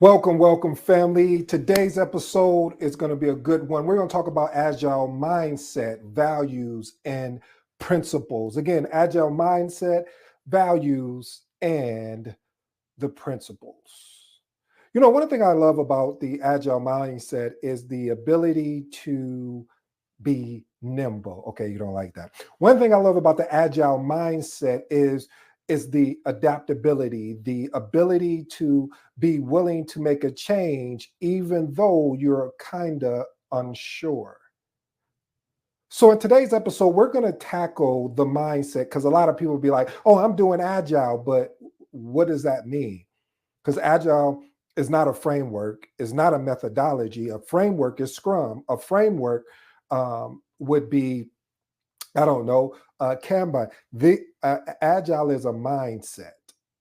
Welcome, family. Today's episode is going to be a good one. We're going to talk about Agile Mindset, Values, and Principles. Again, Agile Mindset, Values, and the Principles. You know, one thing I love about the Agile Mindset is the ability to be nimble. Okay, you don't like that. One thing I love about the Agile Mindset is the adaptability, the ability to be willing to make a change, even though you're kind of unsure. So in today's episode, we're going to tackle the mindset because a lot of people will be like, oh, I'm doing Agile, but what does that mean? Because Agile is not a framework, is not a methodology. A framework is Scrum. A framework would be, I don't know, Kanban. The Agile is a mindset.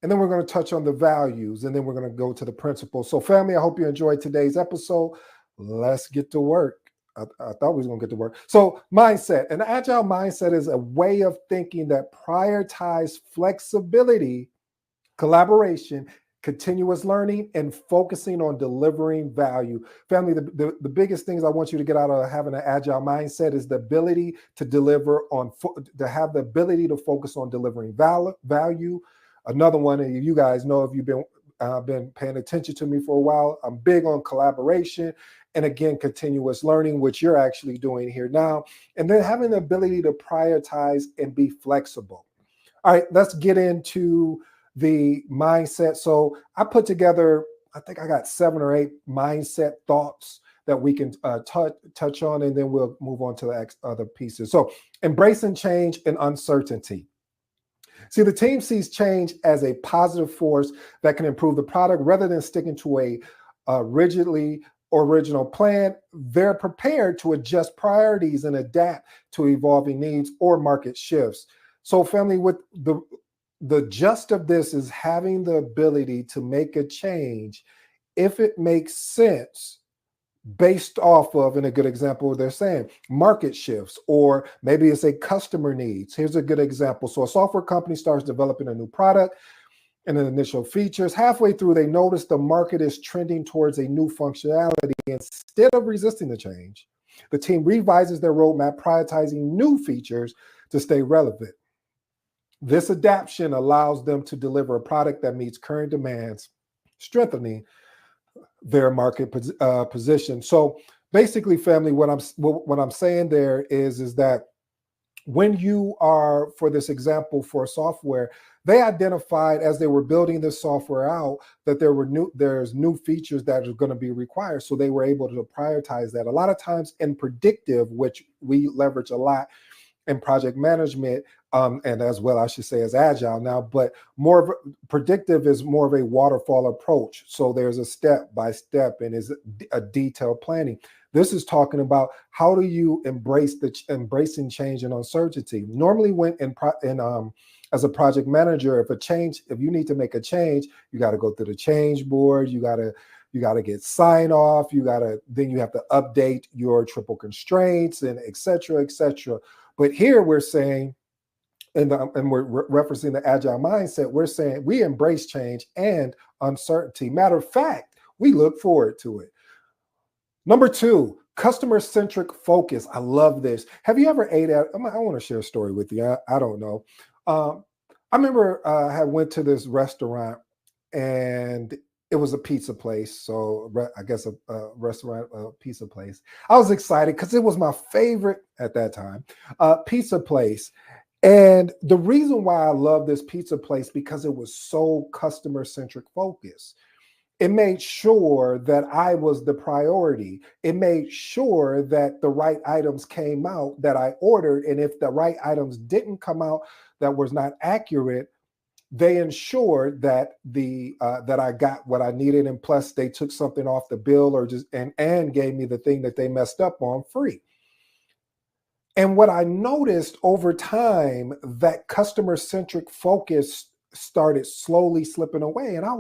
And then we're going to touch on the values, and then we're going to go to the principles. So family, I hope you enjoyed today's episode. Let's get to work. I thought we was going to get to work. So mindset, an Agile mindset is a way of thinking that prioritizes flexibility, collaboration, continuous learning, and focusing on delivering value. Family, the biggest things I want you to get out of having an Agile mindset is the ability to to have the ability to focus on delivering value. Another one, and you guys know if you've been paying attention to me for a while, I'm big on collaboration and again, continuous learning, which you're actually doing here now. And then having the ability to prioritize and be flexible. All right, let's get into the mindset. So I put together, I think I got 7 or 8 mindset thoughts that we can touch on, and then we'll move on to the other pieces. So embracing change and uncertainty. See, the team sees change as a positive force that can improve the product rather than sticking to a rigidly original plan. They're prepared to adjust priorities and adapt to evolving needs or market shifts. So family, with the gist of this is having the ability to make a change if it makes sense based off of, and a good example, they're saying market shifts, or maybe it's a customer needs. Here's a good example. So a software company starts developing a new product and an initial features. Halfway through, they notice the market is trending towards a new functionality. Instead of resisting the change, the team revises their roadmap, prioritizing new features to stay relevant. This adaptation allows them to deliver a product that meets current demands, strengthening their market position. So basically, family, what I'm saying there is that when you are, for this example, for software, they identified as they were building this software out that there's new features that are going to be required. So they were able to prioritize that. A lot of times in predictive, which we leverage a lot in project management, and as well, I should say, as Agile now, but predictive is more of a waterfall approach. So there's a step by step and is a detailed planning. This is talking about how do you embracing change and uncertainty. Normally, when as a project manager, if you need to make a change, you got to go through the change board. You got to get sign off. Then you have to update your triple constraints and et cetera, et cetera. But here we're saying, and we're referencing the Agile mindset, we're saying we embrace change and uncertainty. Matter of fact, we look forward to it. Number 2, customer-centric focus. I love this. Have you ever ate at, I want to share a story with you. I don't know. I remember I went to this restaurant and it was a pizza place. So I guess a restaurant, a pizza place. I was excited because it was my favorite at that time, pizza place. And the reason why I love this pizza place because it was so customer-centric focus. It made sure that I was the priority. It made sure that the right items came out that I ordered. And if the right items didn't come out that was not accurate, they ensured that that I got what I needed. And plus they took something off the bill or and gave me the thing that they messed up on free. And what I noticed over time, that customer-centric focus started slowly slipping away. And I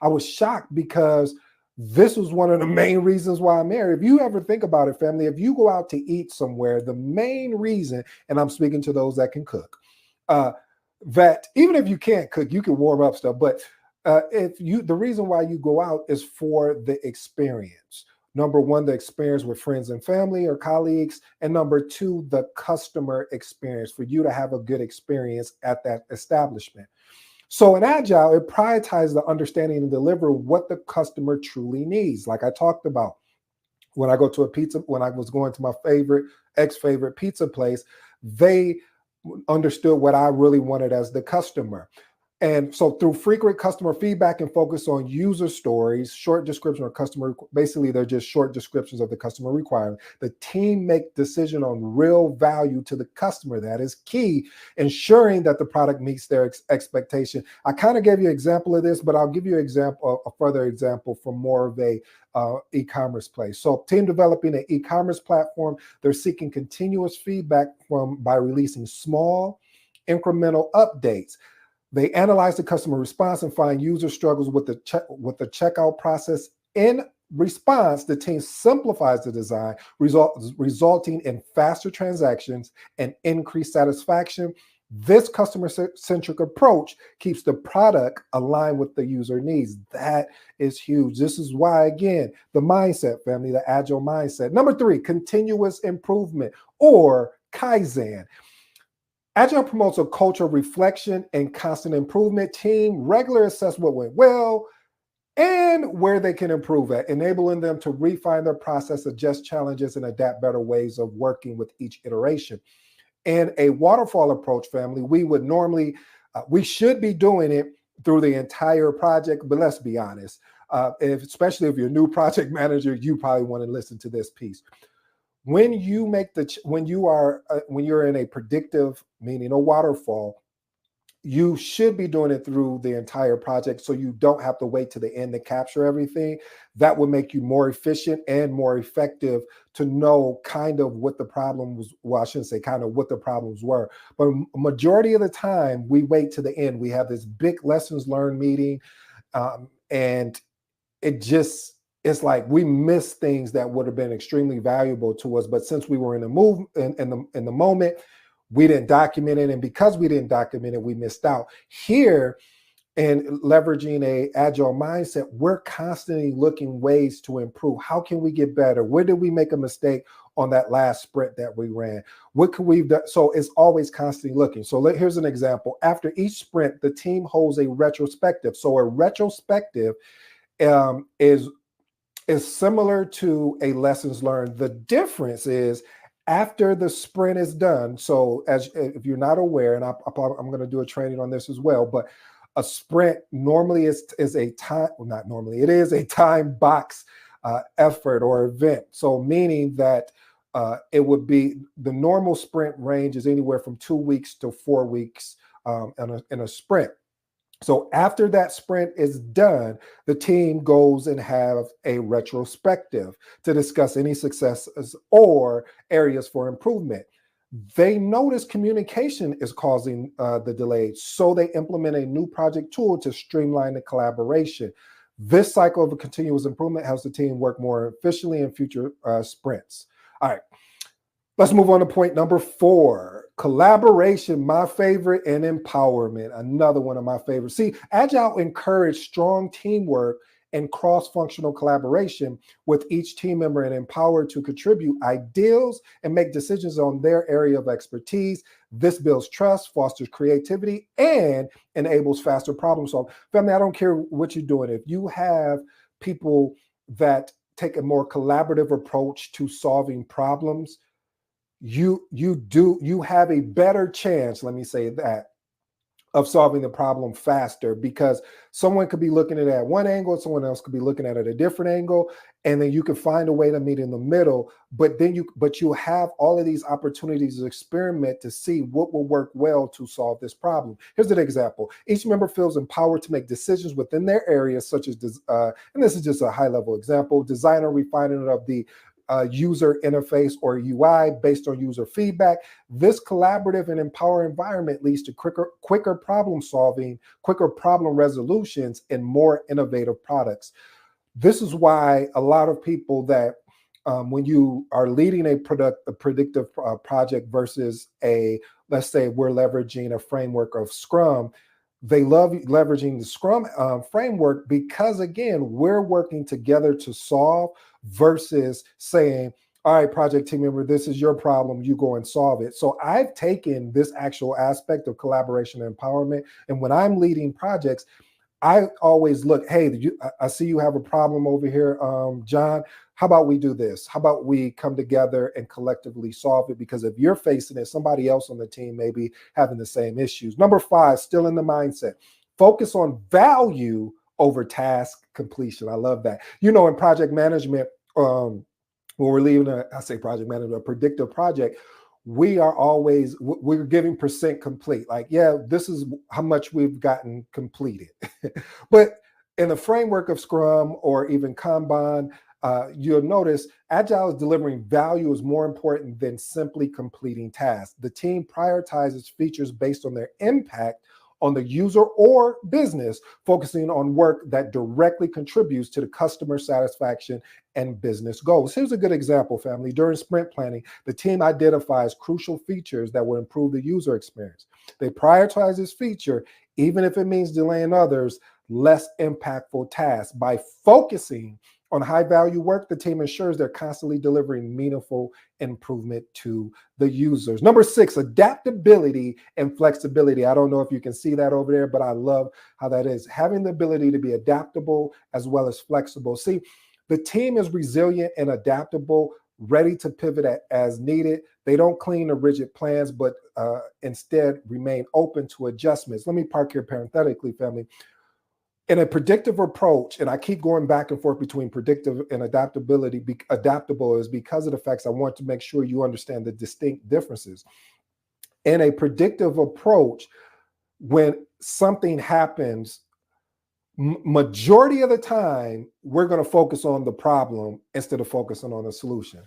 was shocked because this was one of the main reasons why I'm here. If you ever think about it, family, if you go out to eat somewhere, the main reason, and I'm speaking to those that can cook, that even if you can't cook, you can warm up stuff. But The reason why you go out is for the experience. Number one, the experience with friends and family or colleagues. And number two, the customer experience, for you to have a good experience at that establishment. So in Agile, it prioritizes the understanding and deliver what the customer truly needs. Like I talked about, when I go to a pizza, when I was going to my ex-favorite pizza place, they understood what I really wanted as the customer. And so through frequent customer feedback and focus on user stories, short description of customer, basically they're just short descriptions of the customer requirement. The team make decision on real value to the customer. That is key, ensuring that the product meets their expectation. I kind of gave you an example of this, but I'll give you a further example from more of a e-commerce place. So team developing an e-commerce platform, they're seeking continuous feedback by releasing small incremental updates. They analyze the customer response and find user struggles with the checkout process. In response, the team simplifies the design, resulting in faster transactions and increased satisfaction. This customer-centric approach keeps the product aligned with the user needs. That is huge. This is why, again, the mindset, family, the Agile mindset. Number three, continuous improvement, or Kaizen. Agile promotes a culture of reflection and constant improvement. Team regularly assess what went well and where they can improve at, enabling them to refine their process, adjust challenges, and adapt better ways of working with each iteration. In a waterfall approach, family, we should be doing it through the entire project, but let's be honest, especially if you're a new project manager, you probably want to listen to this piece. When you're in a predictive, meaning a waterfall, you should be doing it through the entire project, so you don't have to wait to the end to capture everything. That will make you more efficient and more effective to know kind of what the problem was. Well, I shouldn't say kind of what the problems were, but majority of the time we wait to the end. We have this big lessons learned meeting, and it's like we miss things that would have been extremely valuable to us. But since we were in the moment, we didn't document it. And because we didn't document it, we missed out. Here, and leveraging a agile mindset, we're constantly looking ways to improve. How can we get better? Where did we make a mistake on that last sprint that we ran? What could we do? So it's always constantly looking. So here's an example. After each sprint, the team holds a retrospective. So a retrospective is similar to a lessons learned. The difference is after the sprint is done. So if you're not aware, and I'm going to do a training on this as well, but a sprint normally is a time, well, not normally, it is a time box effort or event. So meaning that it would be the normal sprint range is anywhere from 2 weeks to 4 weeks in a sprint. So after that sprint is done, the team goes and have a retrospective to discuss any successes or areas for improvement. They notice communication is causing the delay, so they implement a new project tool to streamline the collaboration. This cycle of a continuous improvement helps the team work more efficiently in future sprints. All right. Let's move on to point number 4, collaboration, my favorite, and empowerment, another one of my favorites. See, Agile encourages strong teamwork and cross-functional collaboration with each team member and empowered to contribute ideas and make decisions on their area of expertise. This builds trust, fosters creativity, and enables faster problem solving. Family, I don't care what you're doing. If you have people that take a more collaborative approach to solving problems, you have a better chance, let me say that, of solving the problem faster, because someone could be looking at it at one angle, someone else could be looking at it at a different angle, and then you can find a way to meet in the middle. But you have all of these opportunities to experiment to see what will work well to solve this problem. Here's an example. Each member feels empowered to make decisions within their areas, such as, and this is just a high level example, design or refinement of the user interface or UI based on user feedback. This collaborative and empowering environment leads to quicker problem solving, quicker problem resolutions, and more innovative products. This is why a lot of people that when you are leading a predictive project versus let's say we're leveraging a framework of Scrum, They love leveraging the Scrum framework because, again, we're working together to solve versus saying, all right, project team member, this is your problem, you go and solve it. So I've taken this actual aspect of collaboration and empowerment, and when I'm leading projects, I always look, hey, I see you have a problem over here, John. How about we do this? How about we come together and collectively solve it? Because if you're facing it, somebody else on the team may be having the same issues. Number 5, still in the mindset, focus on value over task completion. I love that. You know, in project management, when we're leaving project management, a predictive project, we're giving percent complete. Like, yeah, this is how much we've gotten completed. But in the framework of Scrum or even Kanban, you'll notice Agile is delivering value is more important than simply completing tasks. The team prioritizes features based on their impact on the user or business, focusing on work that directly contributes to the customer satisfaction and business goals. Here's a good example, family. During sprint planning, the team identifies crucial features that will improve the user experience. They prioritize this feature, even if it means delaying others, less impactful tasks. By focusing on high-value work, the team ensures they're constantly delivering meaningful improvement to the users. Number 6, adaptability and flexibility. I don't know if you can see that over there, but I love how that is. Having the ability to be adaptable as well as flexible. See, the team is resilient and adaptable, ready to pivot as needed. They don't cling to rigid plans, but instead remain open to adjustments. Let me park here parenthetically, family. In a predictive approach, and I keep going back and forth between predictive and adaptability, adaptable is because of the facts I want to make sure you understand the distinct differences. In a predictive approach, when something happens, majority of the time, we're going to focus on the problem instead of focusing on the solution.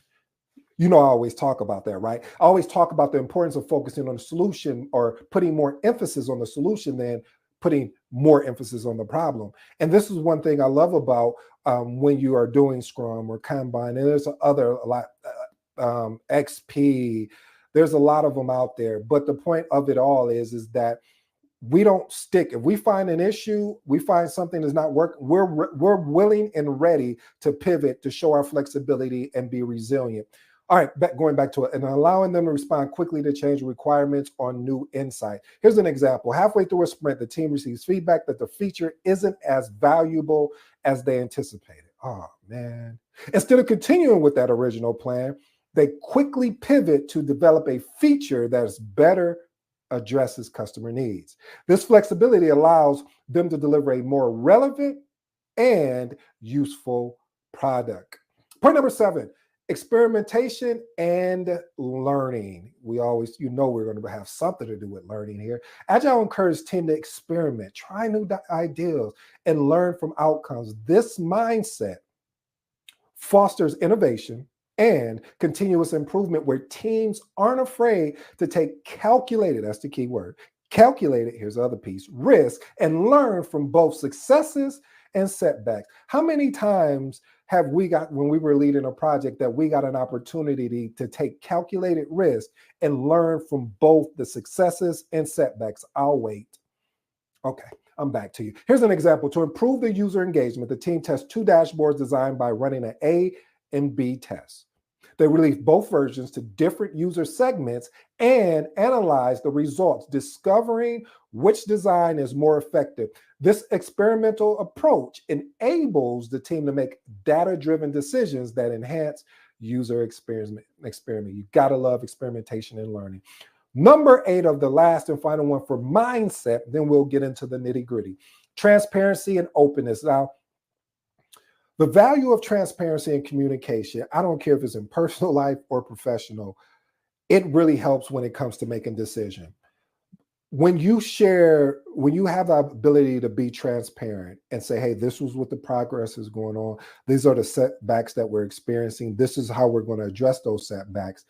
You know, I always talk about that, right? I always talk about the importance of focusing on the solution or putting more emphasis on the solution than putting more emphasis on the problem. And this is one thing I love about when you are doing Scrum or Kanban, and there's a lot, XP, there's a lot of them out there. But the point of it all is that we don't stick. If we find an issue, we find something that's not working, we're willing and ready to pivot, to show our flexibility and be resilient. All right, going back to it, and allowing them to respond quickly to change requirements on new insight. Here's an example. Halfway through a sprint, the team receives feedback that the feature isn't as valuable as they anticipated. Oh, man. Instead of continuing with that original plan, they quickly pivot to develop a feature that is better addresses customer needs. This flexibility allows them to deliver a more relevant and useful product. Point number 7, experimentation and learning. We always, we're going to have something to do with learning here. Agile encourages team to experiment, try new ideas, and learn from outcomes. This mindset fosters innovation and continuous improvement, where teams aren't afraid to take calculated, that's the key word, calculated, here's the other piece, risk, and learn from both successes and setbacks. How many times have we got, when we were leading a project, that we got an opportunity to take calculated risk and learn from both the successes and setbacks? I'll wait. Okay, I'm back to you. Here's an example. To improve the user engagement, the team tests 2 dashboards designed by running an A and B test. They release both versions to different user segments and analyze the results, discovering which design is more effective. This experimental approach enables the team to make data-driven decisions that enhance user experiment. You gotta love experimentation and learning. Number 8 of the last and final one for mindset, then we'll get into the nitty-gritty. Transparency and openness. Now, the value of transparency and communication, I don't care if it's in personal life or professional, it really helps when it comes to making decisions. When you have the ability to be transparent and say, hey, this was what the progress is going on, these are the setbacks that we're experiencing, this is how we're going to address those setbacks,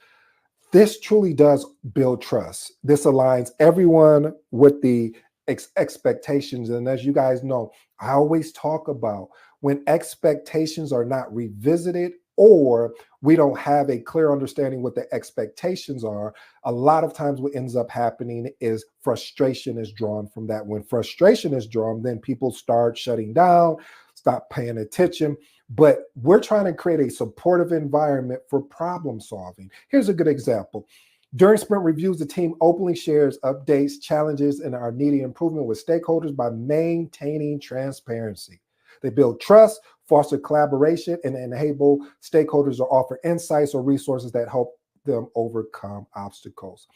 this truly does build trust. This aligns everyone with the expectations. And as you guys know, I always talk about when expectations are not revisited or we don't have a clear understanding what the expectations are, a lot of times what ends up happening is frustration is drawn from that. When frustration is drawn, then people start shutting down, stop paying attention. But we're trying to create a supportive environment for problem solving. Here's a good example. During sprint reviews, the team openly shares updates, challenges, and are needing improvement with stakeholders by maintaining transparency. They build trust, foster collaboration, and enable stakeholders to offer insights or resources that help them overcome obstacles.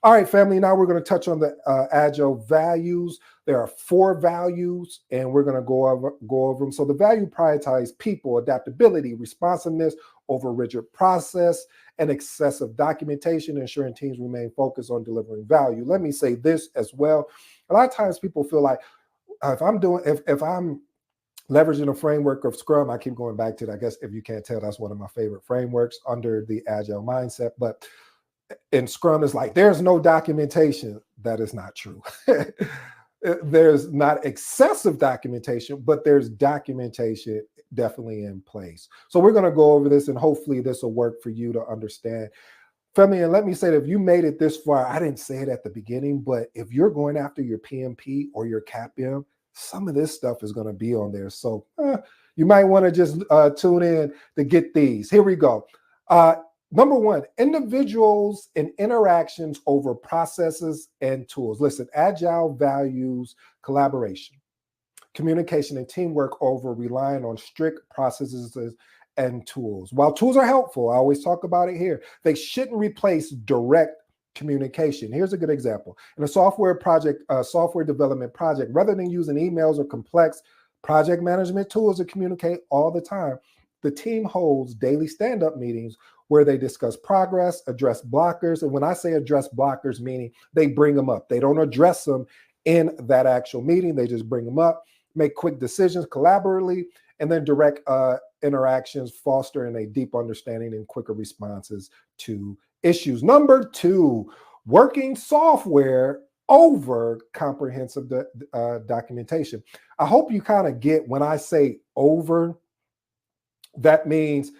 All right, family, now we're going to touch on the Agile values. There are 4 values, and we're going to go over them. So the value prioritize people, adaptability, responsiveness over rigid process, and excessive documentation, ensuring teams remain focused on delivering value. Let me say this as well. A lot of times people feel like if I'm leveraging a framework of Scrum, I keep going back to it. I guess if you can't tell, that's one of my favorite frameworks under the Agile Mindset. But in Scrum, it's like there's no documentation. That is not true. There's not excessive documentation, but there's documentation definitely in place. So we're going to go over this, and hopefully this will work for you to understand. Family, and let me say that if you made it this far, I didn't say it at the beginning, but if you're going after your PMP or your CAPM, some of this stuff is going to be on there. So you might want to just tune in to get these. Here we go. Number 1, individuals and interactions over processes and tools. Listen, Agile values collaboration, communication, and teamwork over relying on strict processes and tools. While tools are helpful, I always talk about it here, they shouldn't replace direct communication. Here's a good example. In a software development project, rather than using emails or complex project management tools to communicate all the time, the team holds daily stand-up meetings where they discuss progress, address blockers. And when I say address blockers, meaning they bring them up. They don't address them in that actual meeting. They just bring them up, make quick decisions collaboratively, and then direct interactions, fostering a deep understanding and quicker responses to issues. Number 2, working software over comprehensive documentation. I hope you kind of get when I say over, that means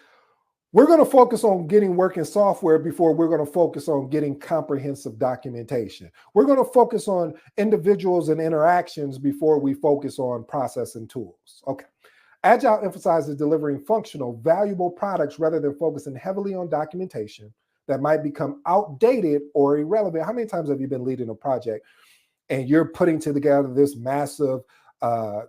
we're going to focus on getting working software before we're going to focus on getting comprehensive documentation. We're going to focus on individuals and interactions before we focus on process and tools. Okay. Agile emphasizes delivering functional, valuable products rather than focusing heavily on documentation that might become outdated or irrelevant. How many times have you been leading a project and you're putting together this massive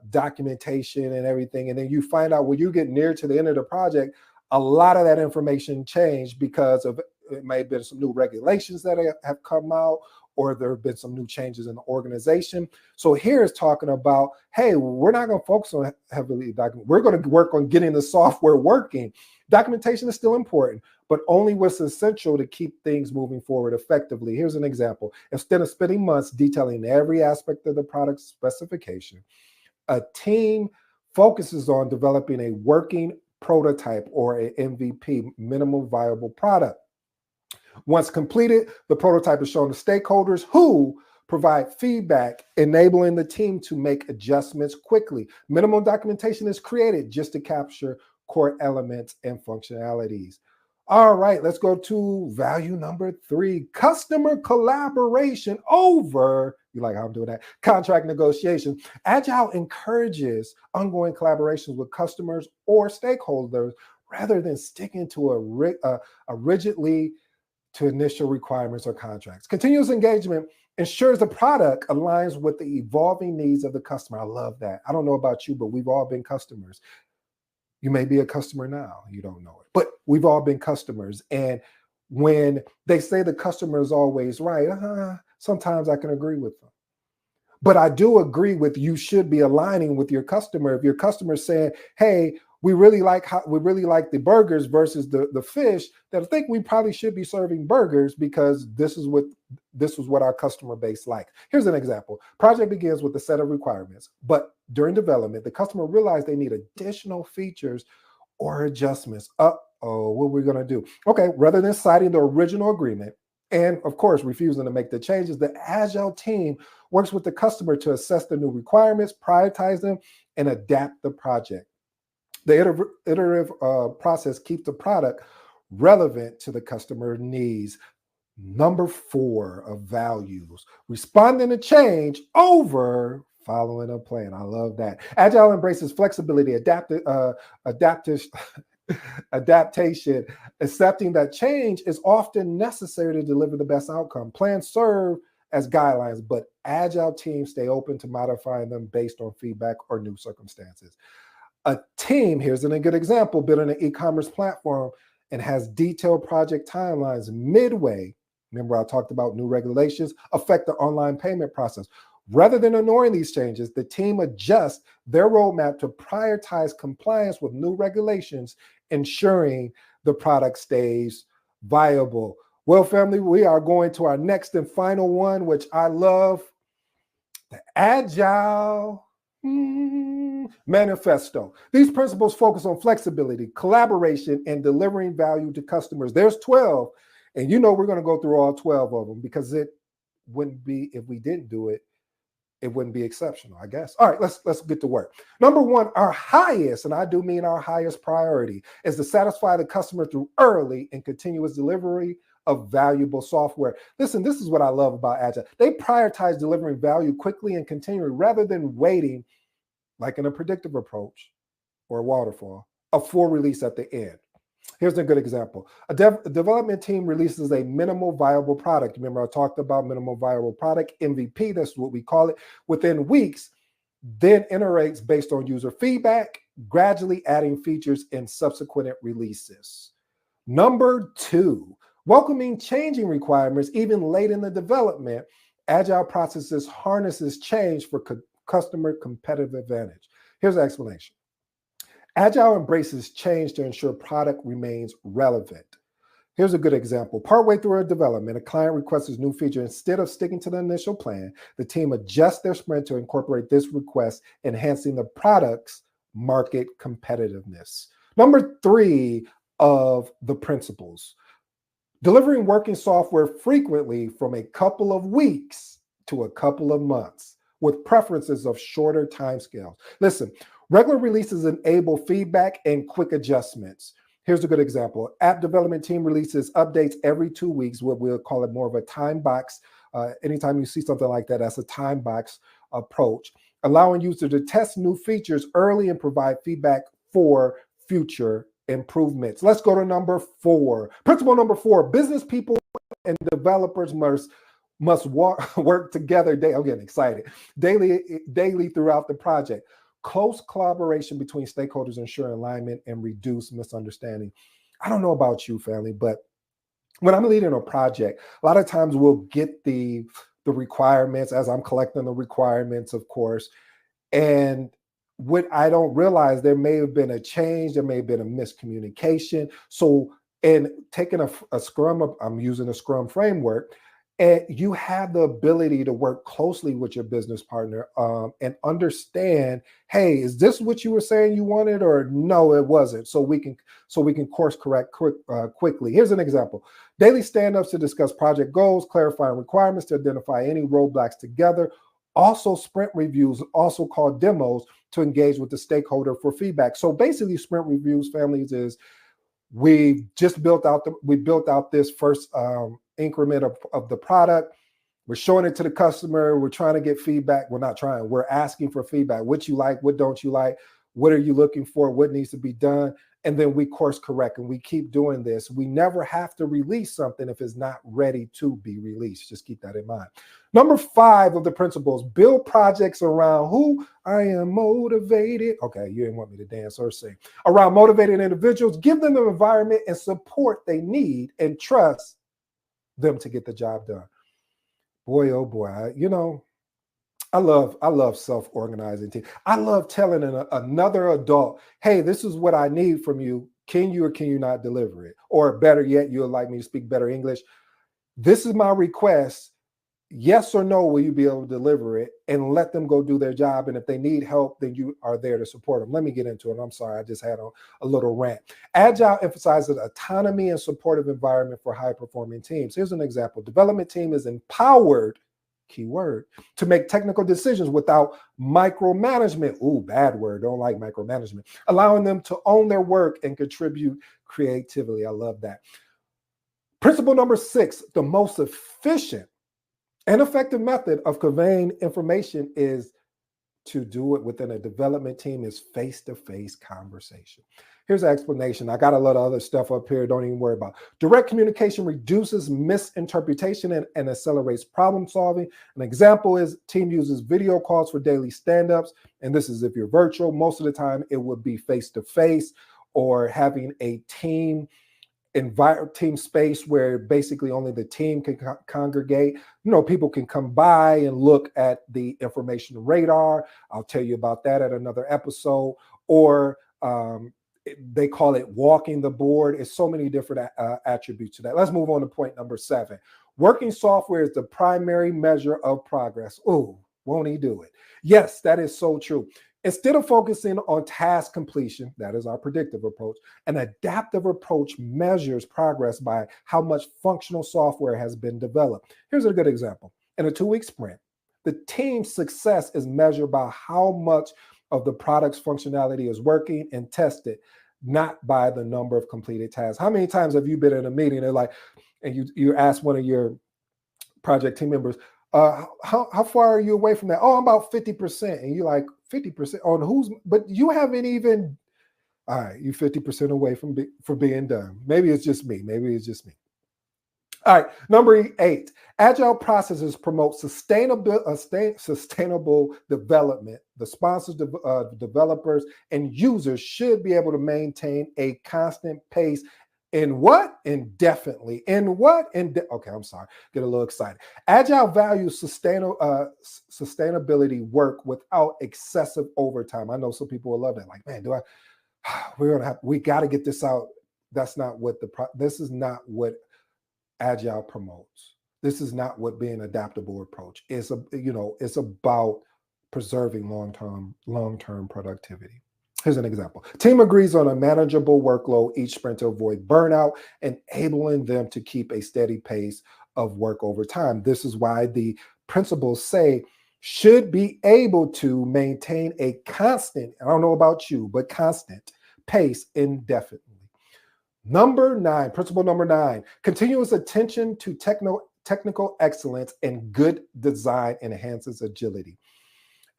documentation and everything, and then you find out when you get near to the end of the project, a lot of that information changed because of it may have been some new regulations that have come out, or there have been some new changes in the organization. So here is talking about, hey, we're not going to focus on heavily document. We're going to work on getting the software working. Documentation is still important, but only what's essential to keep things moving forward effectively. Here's an example. Instead of spending months detailing every aspect of the product specification, a team focuses on developing a working prototype or a MVP, minimum viable product. Once completed, the prototype is shown to stakeholders who provide feedback, enabling the team to make adjustments quickly. Minimum documentation is created just to capture core elements and functionalities. All right, let's go to value number 3, customer collaboration over, you like how I'm doing that, contract negotiation. Agile encourages ongoing collaborations with customers or stakeholders rather than sticking to a rigidly to initial requirements or contracts. Continuous engagement ensures the product aligns with the evolving needs of the customer. I love that. I don't know about you, but we've all been customers. You may be a customer now, you don't know it, but we've all been customers. And when they say the customer is always right, sometimes I can agree with them. But I do agree with you should be aligning with your customer. If your customer is saying, hey, we really like the burgers versus the fish, then I think we probably should be serving burgers because this is what our customer base likes. Here's an example. Project begins with a set of requirements, but during development, the customer realized they need additional features or adjustments. What are we going to do? Okay, rather than citing the original agreement and, of course, refusing to make the changes, the Agile team works with the customer to assess the new requirements, prioritize them, and adapt the project. The iterative process keeps the product relevant to the customer needs. Number 4 of values, responding to change over following a plan. I love that. Agile embraces flexibility, adaptation, accepting that change is often necessary to deliver the best outcome. Plans serve as guidelines, but Agile teams stay open to modifying them based on feedback or new circumstances. A team, here's a good example, building an e-commerce platform and has detailed project timelines midway. Remember, I talked about new regulations affect the online payment process. Rather than ignoring these changes, the team adjusts their roadmap to prioritize compliance with new regulations, ensuring the product stays viable. Well, family, we are going to our next and final one, which I love, the Agile Manifesto. These principles focus on flexibility, collaboration, and delivering value to customers. There's 12, and we're going to go through all 12 of them because it wouldn't be, if we didn't do it, it wouldn't be exceptional, I guess. All right, let's get to work. Number 1, our highest, and I do mean our highest priority, is to satisfy the customer through early and continuous delivery of valuable software. Listen, this is what I love about Agile. They prioritize delivering value quickly and continually rather than waiting, like in a predictive approach or a waterfall, a full release at the end. Here's a good example. A development team releases a minimal viable product. Remember, I talked about minimal viable product, MVP, that's what we call it, within weeks, then iterates based on user feedback, gradually adding features in subsequent releases. Number 2, welcoming changing requirements even late in the development. Agile processes harnesses change for customer competitive advantage. Here's the explanation. Agile embraces change to ensure product remains relevant. Here's a good example. Partway through a development, a client requests a new feature. Instead of sticking to the initial plan, the team adjusts their sprint to incorporate this request, enhancing the product's market competitiveness. Number 3 of the principles, delivering working software frequently from a couple of weeks to a couple of months with preferences of shorter timescales. Listen, regular releases enable feedback and quick adjustments. Here's a good example. App development team releases updates every 2 weeks, what we'll call it more of a time box. Anytime you see something like that, that's a time box approach, allowing users to test new features early and provide feedback for future improvements. Let's go to number 4. Principle number 4, business people and developers must work together. I'm getting excited. Daily throughout the project. Close collaboration between stakeholders ensure alignment and reduce misunderstanding. I don't know about you, family, but when I'm leading a project, a lot of times we'll get the requirements as I'm collecting the requirements, of course. And what I don't realize, there may have been a change, there may have been a miscommunication. So, and taking a Scrum, I'm using a Scrum framework, and you have the ability to work closely with your business partner and understand, hey, is this what you were saying you wanted, or no, it wasn't? So we can course correct quickly. Here's an example. Daily stand-ups to discuss project goals, clarifying requirements to identify any roadblocks together. Also sprint reviews, also called demos, to engage with the stakeholder for feedback. So basically sprint reviews, families, is we built out this first increment of the product. We're showing it to the customer. We're trying to get feedback. We're asking for feedback. What you like, what don't you like? What are you looking for? What needs to be done? And then we course correct, and we keep doing this. We never have to release something if it's not ready to be released. Just keep that in mind. Number 5 of the principles, build projects around who? I am motivated. Okay, you didn't want me to dance or sing. Around motivated individuals, give them the environment and support they need and trust them to get the job done. Boy, oh boy, I love self-organizing team. I love telling another adult, hey, this is what I need from you. Can you or can you not deliver it? Or better yet, you'd like me to speak better English. This is my request. Yes or no, will you be able to deliver it? And let them go do their job. And if they need help, then you are there to support them. Let me get into it. I'm sorry, I just had a little rant. Agile emphasizes autonomy and supportive environment for high-performing teams. Here's an example. Development team is empowered key word, to make technical decisions without micromanagement. Ooh, bad word, don't like micromanagement. Allowing them to own their work and contribute creatively. I love that. Principle number 6, the most efficient and effective method of conveying information is to do it within a development team is face-to-face conversation. Here's an explanation. I got a lot of other stuff up here. Don't even worry about it. Direct communication reduces misinterpretation and accelerates problem solving. An example is team uses video calls for daily stand-ups. And this is if you're virtual. Most of the time it would be face-to-face or having a team space where basically only the team can congregate. People can come by and look at the information radar. I'll tell you about that at another episode. Or they call it walking the board. It's so many different attributes to that. Let's move on to point number 7. Working software is the primary measure of progress. Ooh, won't he do it? Yes, that is so true. Instead of focusing on task completion, that is our predictive approach, an adaptive approach measures progress by how much functional software has been developed. Here's a good example. In a 2-week sprint, the team's success is measured by how much of the product's functionality is working and tested, not by the number of completed tasks. How many times have you been in a meeting and you ask one of your project team members, how far are you away from that? Oh, I'm about 50%. And you're like, 50% on who's, but you haven't even, all right, you're 50% away from being done. Maybe it's just me. All right, number 8, agile processes promote sustainable development. The sponsors, developers, and users should be able to maintain a constant pace. In what? Indefinitely. In what? Okay, I'm sorry. Get a little excited. Agile values sustainability work without excessive overtime. I know some people will love that. Like, man, we got to get this out. That's not what this is not what Agile promotes. This is not what being adaptable approach is. It's about preserving long-term productivity. Here's an example. Team agrees on a manageable workload each sprint to avoid burnout, enabling them to keep a steady pace of work over time. This is why the principles say should be able to maintain a constant, I don't know about you, but constant pace indefinitely. Principle number 9, continuous attention to technical excellence and good design enhances agility.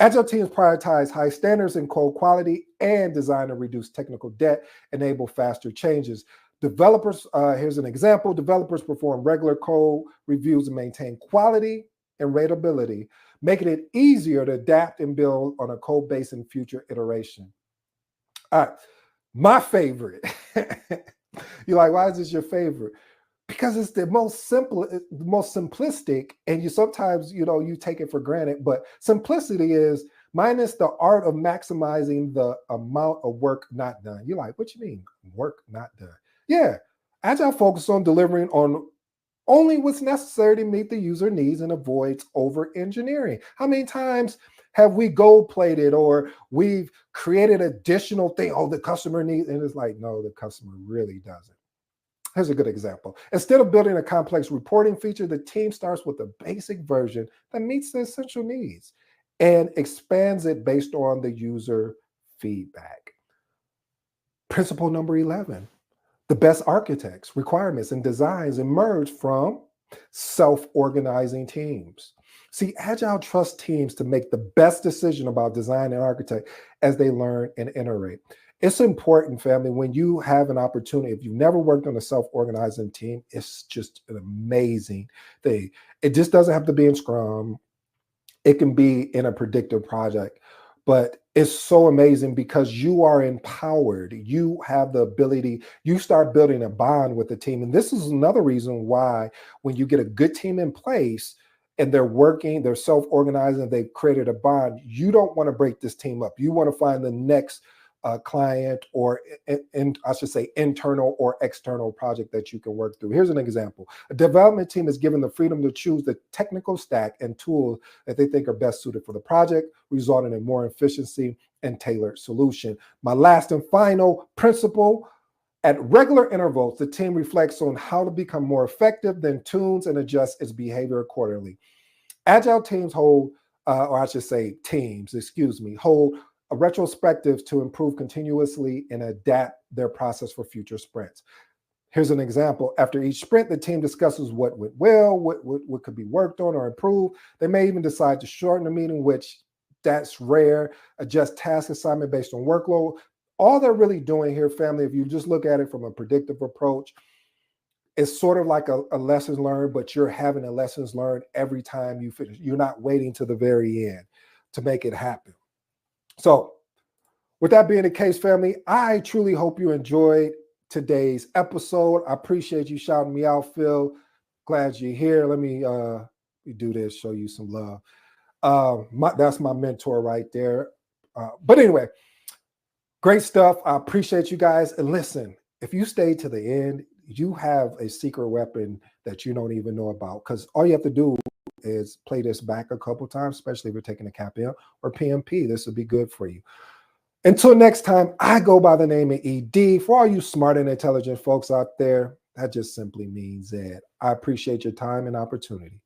Agile teams prioritize high standards in code quality and design to reduce technical debt, enable faster changes. Developers, here's an example. Developers perform regular code reviews and maintain quality and rateability, making it easier to adapt and build on a code base in future iteration. All right, my favorite. You're like, why is this your favorite? Because it's the most simplistic, and you sometimes, you take it for granted, but simplicity is minus the art of maximizing the amount of work not done. You're like, what you mean work not done? Yeah, Agile focuses on delivering on only what's necessary to meet the user needs and avoids over-engineering. How many times have we gold-plated or we've created additional thing? Oh, the customer needs, and it's like, no, the customer really doesn't. Here's a good example. Instead of building a complex reporting feature, the team starts with a basic version that meets the essential needs and expands it based on the user feedback. Principle number 11, the best architects, requirements, and designs emerge from self-organizing teams. See, Agile trusts teams to make the best decision about design and architect as they learn and iterate. It's important, family, when you have an opportunity, if you've never worked on a self-organizing team, it's just an amazing thing. It just doesn't have to be in Scrum. It can be in a predictive project, but it's so amazing because you are empowered. You have the ability, you start building a bond with the team. And this is another reason why when you get a good team in place and they're working, they're self-organizing, they've created a bond, you don't want to break this team up. You want to find the next client or I should say internal or external project that you can work through. Here's an example. A development team is given the freedom to choose the technical stack and tools that they think are best suited for the project, resulting in more efficiency and tailored solution. My last and final principle, at regular intervals, the team reflects on how to become more effective, then tunes and adjusts its behavior accordingly. Agile teams hold, or I should say teams, hold a retrospective to improve continuously and adapt their process for future sprints. Here's an example. After each sprint, the team discusses what went well, what could be worked on or improved. They may even decide to shorten the meeting, which that's rare, adjust task assignment based on workload. All they're really doing here, family, if you just look at it from a predictive approach, it's sort of like a lessons learned, but you're having a lessons learned every time you finish. You're not waiting to the very end to make it happen. So with that being the case, family, I truly hope you enjoyed today's episode. I appreciate you shouting me out, Phil. Glad you're here. Let me do this, show you some love. That's my mentor right there. But anyway, great stuff. I appreciate you guys. And listen, if you stay to the end, you have a secret weapon that you don't even know about, because all you have to do is play this back a couple times, especially if you're taking a CAPM or PMP. This would be good for you. Until next time, I go by the name of ED. For all you smart and intelligent folks out there, that just simply means that I appreciate your time and opportunity.